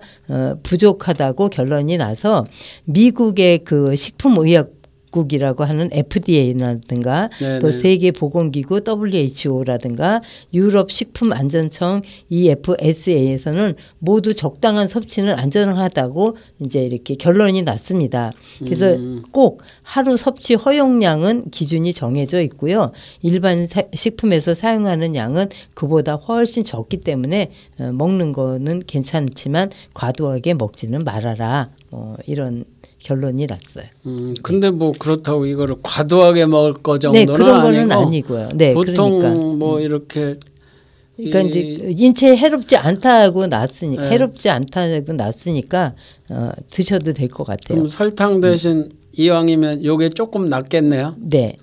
Speaker 3: 부족하다고 결론이 나서 미국의 그 식품의약 국이라고 하는 FDA라든가
Speaker 2: 네네.
Speaker 3: 또 세계보건기구 WHO라든가 유럽식품안전청 EFSA에서는 모두 적당한 섭취는 안전하다고 이제 이렇게 결론이 났습니다. 그래서 꼭 하루 섭취 허용량은 기준이 정해져 있고요. 일반 식품에서 사용하는 양은 그보다 훨씬 적기 때문에 먹는 거는 괜찮지만 과도하게 먹지는 말아라. 이런 결론이 났어요.
Speaker 2: 근데 뭐 그렇다고 이거를 과도하게 먹을 거
Speaker 3: 네,
Speaker 2: 정도는
Speaker 3: 그런 거는
Speaker 2: 아니고
Speaker 3: 아니고요. 네,
Speaker 2: 보통
Speaker 3: 그러니까.
Speaker 2: 뭐 이렇게
Speaker 3: 그러니까 이제 인체에 해롭지 않다고 났으니까
Speaker 2: 네.
Speaker 3: 해롭지 않다고 났으니까 드셔도 될 것 같아요.
Speaker 2: 그럼 설탕 대신 이왕이면 요게 조금 낫겠네요.
Speaker 3: 네.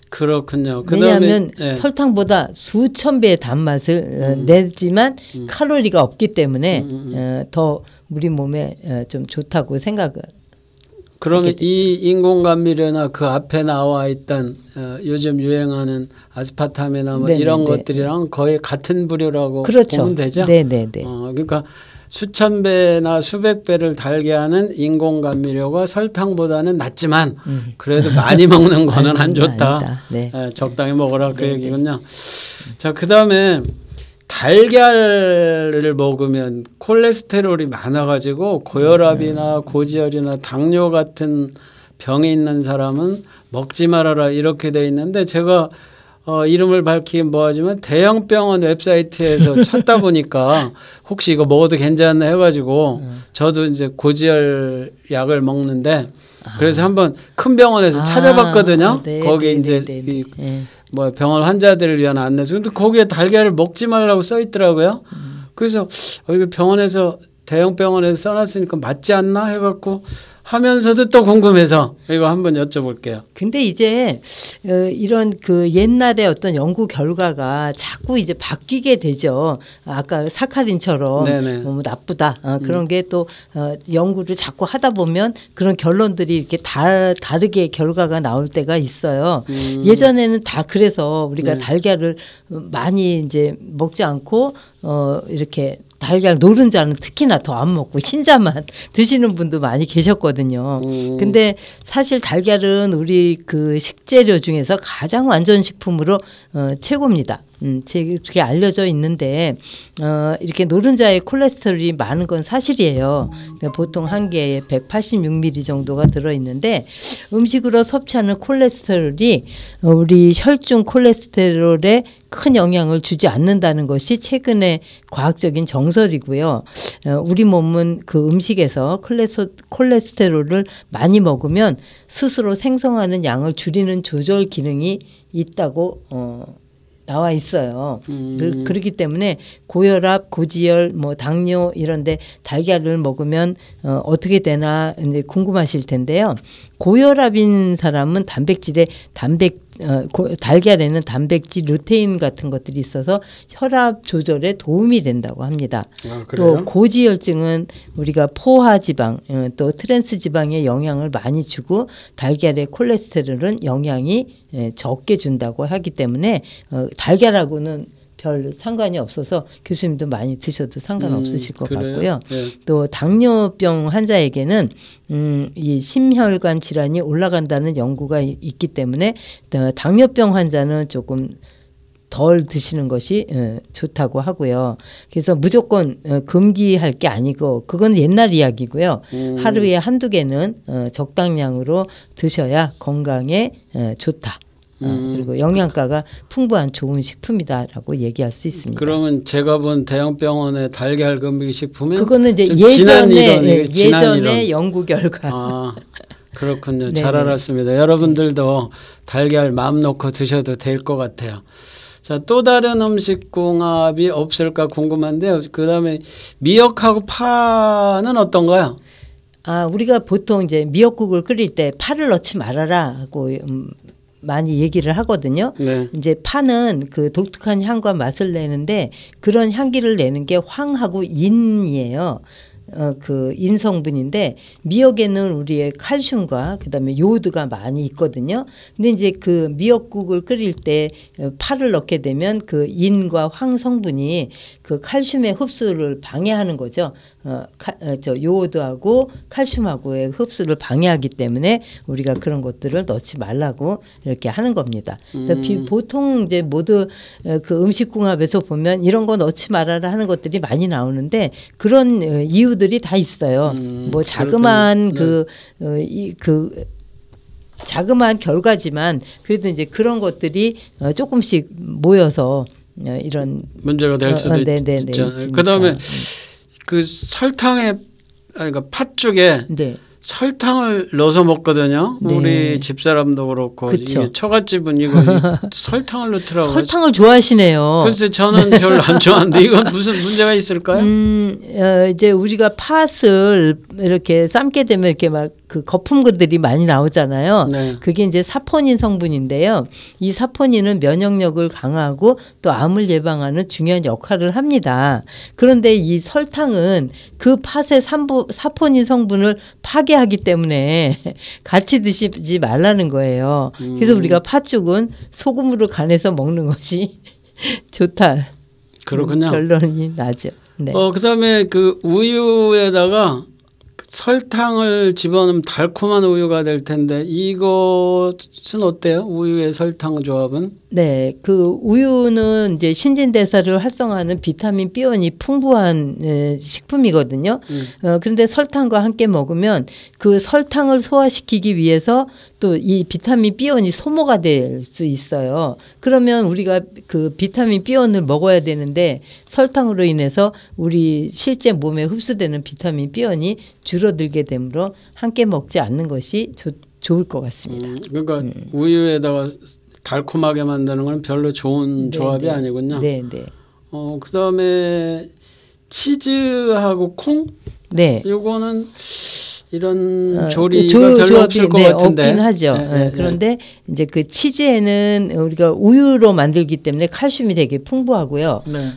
Speaker 2: 그렇군요.
Speaker 3: 왜냐하면
Speaker 2: 네.
Speaker 3: 설탕보다 수천 배의 단맛을 내지만 칼로리가 없기 때문에 더 우리 몸에 좀 좋다고 생각을.
Speaker 2: 그러면 이 인공감미료나 그 앞에 나와 있던 요즘 유행하는 아스파탐이나 뭐
Speaker 3: 네네네.
Speaker 2: 이런 것들이랑 거의 같은 부류라고
Speaker 3: 그렇죠.
Speaker 2: 보면 되죠.
Speaker 3: 네네네.
Speaker 2: 그러니까 수천 배나 수백 배를 달게 하는 인공감미료가 설탕보다는 낫지만 그래도 많이 먹는 거는 안 좋다.
Speaker 3: 네.
Speaker 2: 적당히 먹으라 그
Speaker 3: 네네.
Speaker 2: 얘기군요. 자, 그다음에 달걀을 먹으면 콜레스테롤이 많아가지고 고혈압이나 고지혈이나 당뇨 같은 병이 있는 사람은 먹지 말아라 이렇게 돼 있는데 제가 이름을 밝히긴 뭐하지만 대형 병원 웹사이트에서 찾다 보니까 혹시 이거 먹어도 괜찮나 해가지고 저도 이제 고지혈 약을 먹는데 그래서 한번 큰 병원에서 찾아봤거든요.
Speaker 3: 네,
Speaker 2: 거기
Speaker 3: 네,
Speaker 2: 이제
Speaker 3: 네, 네, 네.
Speaker 2: 뭐 병원 환자들을 위한 안내서 근데 거기에 달걀을 먹지 말라고 써 있더라고요. 그래서 이거 병원에서 대형 병원에서 써놨으니까 맞지 않나 해갖고 하면서도 또 궁금해서 이거 한번 여쭤볼게요.
Speaker 3: 근데 이제 이런 그 옛날의 어떤 연구 결과가 자꾸 이제 바뀌게 되죠. 아까 사카린처럼 너무 나쁘다 그런 게 또 연구를 자꾸 하다 보면 그런 결론들이 이렇게 다르게 결과가 나올 때가 있어요. 예전에는 다 그래서 우리가 달걀을 많이 이제 먹지 않고 이렇게 달걀 노른자는 특히나 더 안 먹고 흰자만 드시는 분도 많이 계셨거든요. 근데 사실 달걀은 우리 그 식재료 중에서 가장 완전 식품으로 최고입니다. 그렇게 알려져 있는데 이렇게 노른자에 콜레스테롤이 많은 건 사실이에요. 그러니까 보통 한 개에 186mg 정도가 들어있는데 음식으로 섭취하는 콜레스테롤이 우리 혈중 콜레스테롤에 큰 영향을 주지 않는다는 것이 최근의 과학적인 정설이고요. 우리 몸은 그 음식에서 콜레스테롤을 많이 먹으면 스스로 생성하는 양을 줄이는 조절 기능이 있다고 나와 있어요. 그렇기 때문에 고혈압, 고지혈, 뭐 당뇨 이런데 달걀을 먹으면 어떻게 되나 이제 궁금하실 텐데요. 고혈압인 사람은 달걀에는 단백질, 루테인 같은 것들이 있어서 혈압 조절에 도움이 된다고 합니다. 또 고지혈증은 우리가 포화지방, 또 트랜스지방에 영향을 많이 주고 달걀의 콜레스테롤은 영향이 적게 준다고 하기 때문에 달걀하고는 별 상관이 없어서 교수님도 많이 드셔도 상관없으실 것 같고요. 또 당뇨병 환자에게는 이 심혈관 질환이 올라간다는 연구가 있기 때문에 당뇨병 환자는 조금 덜 드시는 것이 좋다고 하고요. 그래서 무조건 금기할 게 아니고 그건 옛날 이야기고요. 하루에 한두 개는 적당량으로 드셔야 건강에 좋다. 그리고 영양가가 풍부한 좋은 식품이다라고 얘기할 수 있습니다.
Speaker 2: 그러면 제가 본 대형 병원의 달걀 금기 식품은
Speaker 3: 그거는 이제 예전의 연구 결과.
Speaker 2: 그렇군요. 잘 알았습니다. 여러분들도 달걀 마음 놓고 드셔도 될 것 같아요. 자, 또 다른 음식궁합이 없을까 궁금한데요. 그다음에 미역하고 파는 어떤가요?
Speaker 3: 우리가 보통 이제 미역국을 끓일 때 파를 넣지 말아라 하고 많이 얘기를 하거든요. 이제 파는 그 독특한 향과 맛을 내는데 그런 향기를 내는 게 황하고 인이에요. 그 인성분인데 미역에는 우리의 칼슘과 그다음에 요오드가 많이 있거든요. 근데 이제 그 미역국을 끓일 때 파를 넣게 되면 그 인과 황 성분이 그 칼슘의 흡수를 방해하는 거죠. 요오드하고 칼슘하고의 흡수를 방해하기 때문에 우리가 그런 것들을 넣지 말라고 이렇게 하는 겁니다. 보통 이제 모두 그 음식궁합에서 보면 이런 거 넣지 말아라 하는 것들이 많이 나오는데 그런 이유들이 다 있어요. 뭐 자그마한 자그마한 결과지만 그래도 이제 그런 것들이 조금씩 모여서 이런
Speaker 2: 문제가 될 수도 있죠. 그다음에 그 설탕에 그러니까 팥죽에
Speaker 3: 네.
Speaker 2: 설탕을 넣어서 먹거든요.
Speaker 3: 네.
Speaker 2: 우리 집사람도 그렇고
Speaker 3: 그쵸.
Speaker 2: 이게 처갓집은 이거 설탕을 넣더라고요.
Speaker 3: 설탕을 좋아하시네요.
Speaker 2: 글쎄 저는 별로 안 좋아하는데 이건 무슨 문제가 있을까요?
Speaker 3: 이제 우리가 팥을 이렇게 삶게 되면 이렇게 막 그 거품들이 많이 나오잖아요.
Speaker 2: 네.
Speaker 3: 그게 이제 사포닌 성분인데요. 이 사포닌은 면역력을 강화하고 또 암을 예방하는 중요한 역할을 합니다. 그런데 이 설탕은 그 팥의 사포닌 성분을 파괴하기 때문에 같이 드시지 말라는 거예요. 그래서 우리가 팥죽은 소금으로 간해서 먹는 것이 좋다.
Speaker 2: 그렇군요.
Speaker 3: 결론이 나죠. 네.
Speaker 2: 그다음에 그 우유에다가 설탕을 집어넣으면 달콤한 우유가 될 텐데 이것은 어때요? 우유의 설탕 조합은?
Speaker 3: 네, 그 우유는 이제 신진대사를 활성화하는 비타민 B원이 풍부한 식품이거든요. 그런데 설탕과 함께 먹으면 그 설탕을 소화시키기 위해서 또 이 비타민 B원이 소모가 될 수 있어요. 그러면 우리가 그 비타민 B원을 먹어야 되는데 설탕으로 인해서 우리 실제 몸에 흡수되는 비타민 B원이 줄어들게 되므로 함께 먹지 않는 것이 좋을 것 같습니다.
Speaker 2: 그러니까 우유에다가 달콤하게 만드는 건 별로 좋은 조합이 아니군요.
Speaker 3: 네, 네.
Speaker 2: 그다음에 치즈하고 콩?
Speaker 3: 네.
Speaker 2: 요거는 이런 조리가 별로 없을 것 같은데.
Speaker 3: 없긴 하죠. 그런데 이제 그 치즈에는 우리가 우유로 만들기 때문에 칼슘이 되게 풍부하고요.
Speaker 2: 네.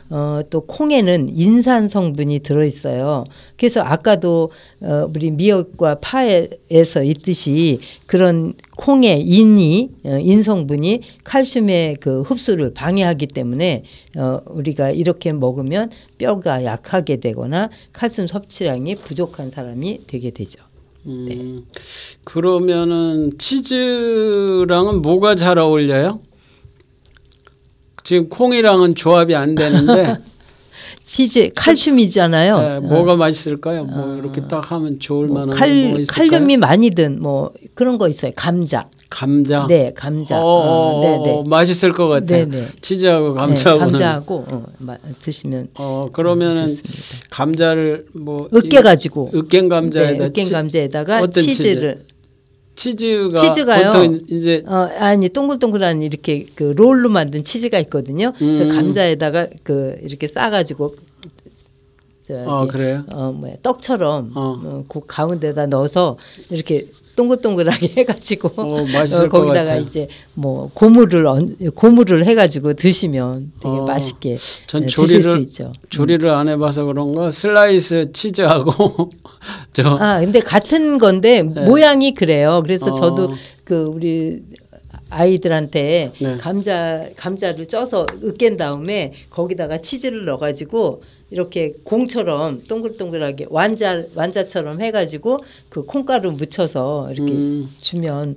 Speaker 3: 또 콩에는 인산 성분이 들어있어요. 그래서 아까도 우리 미역과 파에서 있듯이 그런 콩의 인 성분이 칼슘의 그 흡수를 방해하기 때문에 우리가 이렇게 먹으면 뼈가 약하게 되거나 칼슘 섭취량이 부족한 사람이 되게 되죠. 네.
Speaker 2: 그러면은 치즈랑은 뭐가 잘 어울려요? 지금 콩이랑은 조합이 안 되는데
Speaker 3: 치즈 칼슘이잖아요.
Speaker 2: 네, 뭐가 맛있을까요? 뭐 이렇게 딱 하면 좋을 만한 뭐 있을까요?
Speaker 3: 칼륨이 많이 든 뭐 그런 거 있어요. 감자.
Speaker 2: 네,
Speaker 3: 감자.
Speaker 2: 네. 맛있을 것 같아요.
Speaker 3: 네네.
Speaker 2: 치즈하고 감자하고는.
Speaker 3: 네, 감자하고 드시면.
Speaker 2: 그러면은
Speaker 3: 좋습니다.
Speaker 2: 감자를 뭐
Speaker 3: 으깨가지고.
Speaker 2: 으깬 감자에다
Speaker 3: 으깬 감자에다가
Speaker 2: 어떤
Speaker 3: 치즈를.
Speaker 2: 치즈가요? 보통 이제
Speaker 3: 아니 동글동글한 이렇게 그 롤로 만든 치즈가 있거든요. 그래서 감자에다가 그 이렇게 싸가지고.
Speaker 2: 그래요?
Speaker 3: 떡처럼 그 가운데다 넣어서 이렇게 동글동글하게 해가지고
Speaker 2: 맛있을 것
Speaker 3: 거기다가
Speaker 2: 같아요.
Speaker 3: 이제 뭐 고무를 해가지고 드시면 되게 맛있게
Speaker 2: 전
Speaker 3: 드실 수 있죠.
Speaker 2: 조리를 안 해봐서 그런가 슬라이스 치즈하고
Speaker 3: 근데 같은 건데 모양이 그래요. 그래서 저도 그 우리 아이들한테 감자를 쪄서 으깬 다음에 거기다가 치즈를 넣어가지고 이렇게 공처럼 동글동글하게 완자처럼 해가지고 그 콩가루 묻혀서 이렇게 주면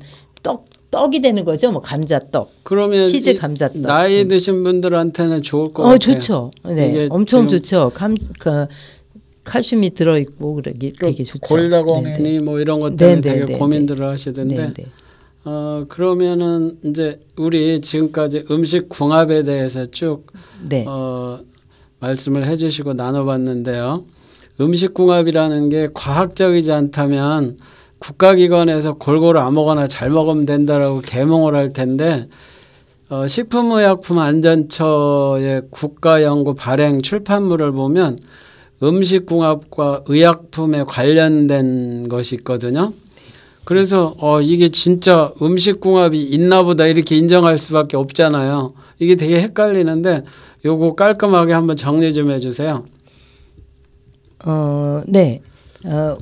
Speaker 3: 떡이 되는 거죠. 뭐 감자떡.
Speaker 2: 그러면
Speaker 3: 치즈 감자떡.
Speaker 2: 나이 드신 분들한테는 좋을 것 같아요.
Speaker 3: 좋죠. 네, 엄청 좋죠. 칼슘이 들어있고 그러기 되게 좋죠.
Speaker 2: 골다공증이 뭐 이런 것 때문에 되게 고민들을 하시던데. 그러면은 이제 우리 지금까지 음식 궁합에 대해서 쭉 말씀을 해주시고 나눠봤는데요. 음식 궁합이라는 게 과학적이지 않다면 국가기관에서 골고루 아무거나 잘 먹으면 된다라고 계몽을 할 텐데 식품의약품안전처의 국가연구 발행 출판물을 보면 음식궁합과 의약품에 관련된 것이 있거든요. 그래서 이게 진짜 음식궁합이 있나 보다 이렇게 인정할 수밖에 없잖아요. 이게 되게 헷갈리는데 요거 깔끔하게 한번 정리 좀 해주세요.
Speaker 3: 네.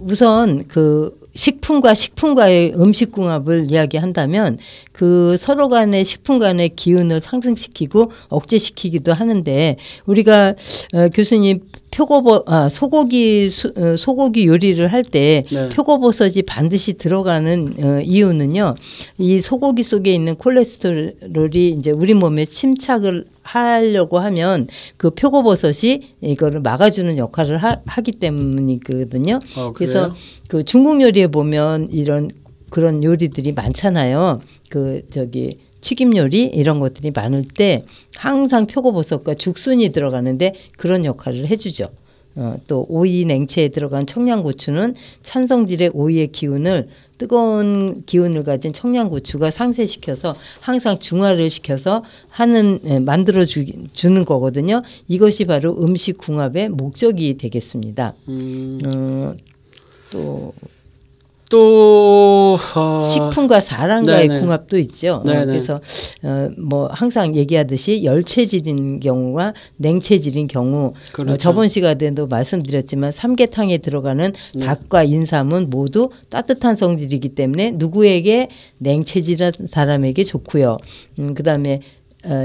Speaker 3: 우선 그 식품과의 음식궁합을 이야기한다면 그 서로 간의 식품 간의 기운을 상승시키고 억제시키기도 하는데 우리가 교수님 소고기 요리를 할 때
Speaker 2: 네.
Speaker 3: 표고버섯이 반드시 들어가는 이유는요. 이 소고기 속에 있는 콜레스테롤이 이제 우리 몸에 침착을 하려고 하면 그 표고버섯이 이거를 막아주는 역할을 하기 때문이거든요. 그래서 그 중국 요리에 보면 그런 요리들이 많잖아요. 튀김 요리 이런 것들이 많을 때 항상 표고버섯과 죽순이 들어가는데 그런 역할을 해주죠. 또 오이 냉채에 들어간 청양고추는 찬성질의 오이의 기운을 뜨거운 기운을 가진 청양고추가 상쇄시켜서 항상 중화를 시켜서 만들어 주는 거거든요. 이것이 바로 음식 궁합의 목적이 되겠습니다. 또 식품과 사람과의 네네. 궁합도 있죠. 그래서 뭐 항상 얘기하듯이 열체질인 경우와 냉체질인 경우 그렇죠. 저번 시간에도 말씀드렸지만 삼계탕에 들어가는 닭과 인삼은 모두 따뜻한 성질이기 때문에 누구에게 냉체질인 사람에게 좋고요. 그다음에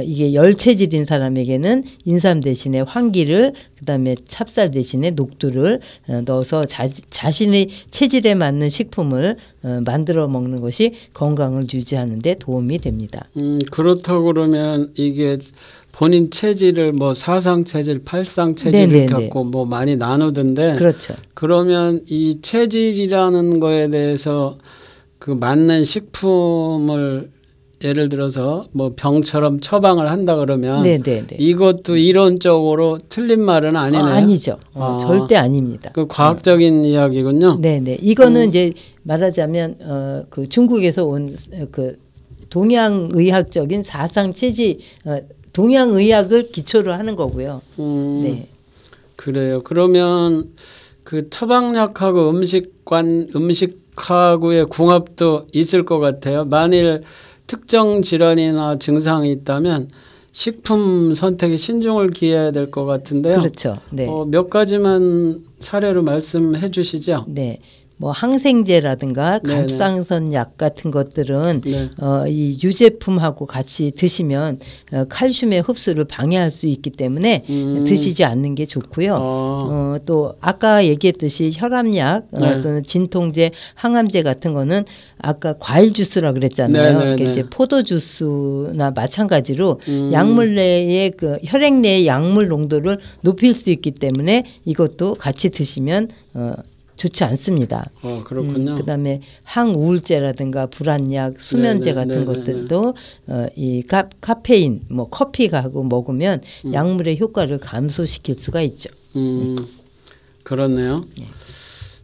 Speaker 3: 이게 열체질인 사람에게는 인삼 대신에 황기를 그다음에 찹쌀 대신에 녹두를 넣어서 자신의 체질에 맞는 식품을 만들어 먹는 것이 건강을 유지하는 데 도움이 됩니다.
Speaker 2: 그렇다고 그러면 이게 본인 체질을 뭐 사상 체질, 팔상 체질을 갖고 뭐 많이 나누던데
Speaker 3: 그렇죠.
Speaker 2: 그러면 이 체질이라는 거에 대해서 그 맞는 식품을 예를 들어서 뭐 병처럼 처방을 한다 그러면 이것도 이론적으로 틀린 말은 아니네요.
Speaker 3: 아니죠. 절대 아닙니다.
Speaker 2: 그 과학적인 이야기군요.
Speaker 3: 네네. 이거는 이제 말하자면 그 중국에서 온 그 동양의학적인 사상 체질, 동양의학을 기초로 하는 거고요. 네.
Speaker 2: 그래요. 그러면 그 처방약하고 음식하고의 궁합도 있을 것 같아요. 만일 특정 질환이나 증상이 있다면 식품 선택에 신중을 기해야 될 것 같은데요.
Speaker 3: 그렇죠. 네.
Speaker 2: 몇 가지만 사례로 말씀해 주시죠.
Speaker 3: 네. 뭐 항생제라든가 갑상선 약 같은 것들은 이 유제품하고 같이 드시면 칼슘의 흡수를 방해할 수 있기 때문에 드시지 않는 게 좋고요. 또 아까 얘기했듯이 혈압약 또는 진통제, 항암제 같은 거는 아까 과일 주스라 그랬잖아요. 이제 포도 주스나 마찬가지로 약물 내의 그 혈액 내의 약물 농도를 높일 수 있기 때문에 이것도 같이 드시면 좋지 않습니다.
Speaker 2: 그렇군요.
Speaker 3: 그다음에 항우울제라든가 불안약, 수면제 같은 것들도 이 카페인, 뭐 커피하고 먹으면 약물의 효과를 감소시킬 수가 있죠.
Speaker 2: 그렇네요.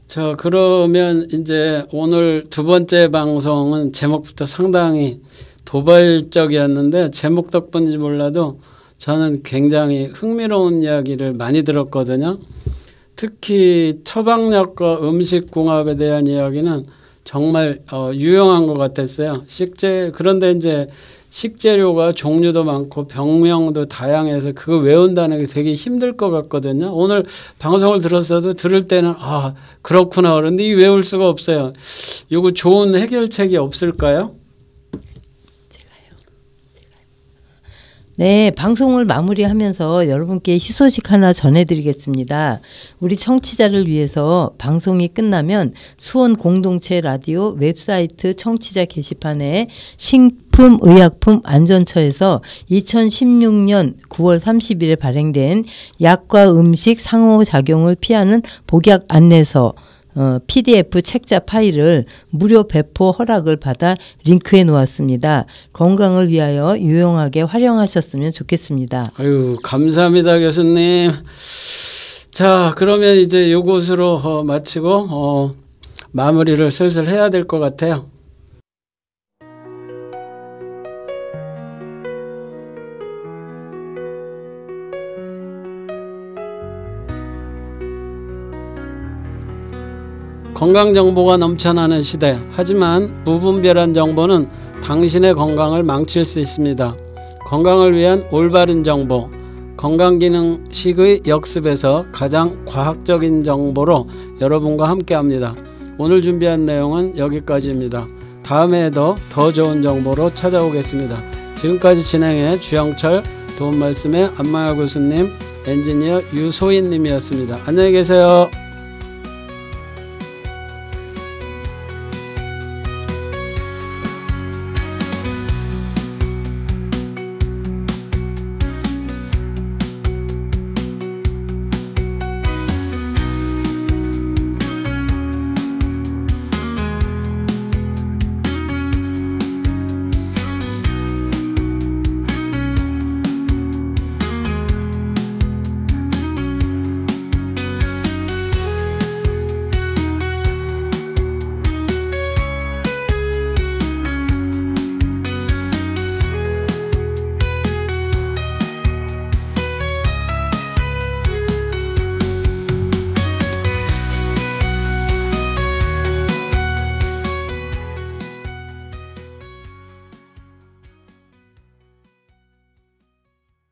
Speaker 2: 자, 그러면 이제 오늘 두 번째 방송은 제목부터 상당히 도발적이었는데 제목 덕분인지 몰라도 저는 굉장히 흥미로운 이야기를 많이 들었거든요. 특히 처방약과 음식 궁합에 대한 이야기는 정말 유용한 것 같았어요. 그런데 이제 식재료가 종류도 많고 병명도 다양해서 그거 외운다는 게 되게 힘들 것 같거든요. 오늘 방송을 들었어도 들을 때는 그렇구나. 그런데 이 외울 수가 없어요. 이거 좋은 해결책이 없을까요?
Speaker 3: 네, 방송을 마무리하면서 여러분께 희소식 하나 전해드리겠습니다. 우리 청취자를 위해서 방송이 끝나면 수원 공동체 라디오 웹사이트 청취자 게시판에 식품의약품 안전처에서 2016년 9월 30일에 발행된 약과 음식 상호작용을 피하는 복약 안내서 PDF 책자 파일을 무료 배포 허락을 받아 링크해 놓았습니다. 건강을 위하여 유용하게 활용하셨으면 좋겠습니다.
Speaker 2: 아유, 감사합니다, 교수님. 자, 그러면 이제 이것으로 마치고 마무리를 슬슬 해야 될 것 같아요. 건강정보가 넘쳐나는 시대. 하지만 무분별한 정보는 당신의 건강을 망칠 수 있습니다. 건강을 위한 올바른 정보. 건강기능식의 역습에서 가장 과학적인 정보로 여러분과 함께합니다. 오늘 준비한 내용은 여기까지입니다. 다음에도 더 좋은 정보로 찾아오겠습니다. 지금까지 진행해 주영철 도움말씀의 안마야 교수님 엔지니어 유소인 님이었습니다. 안녕히 계세요.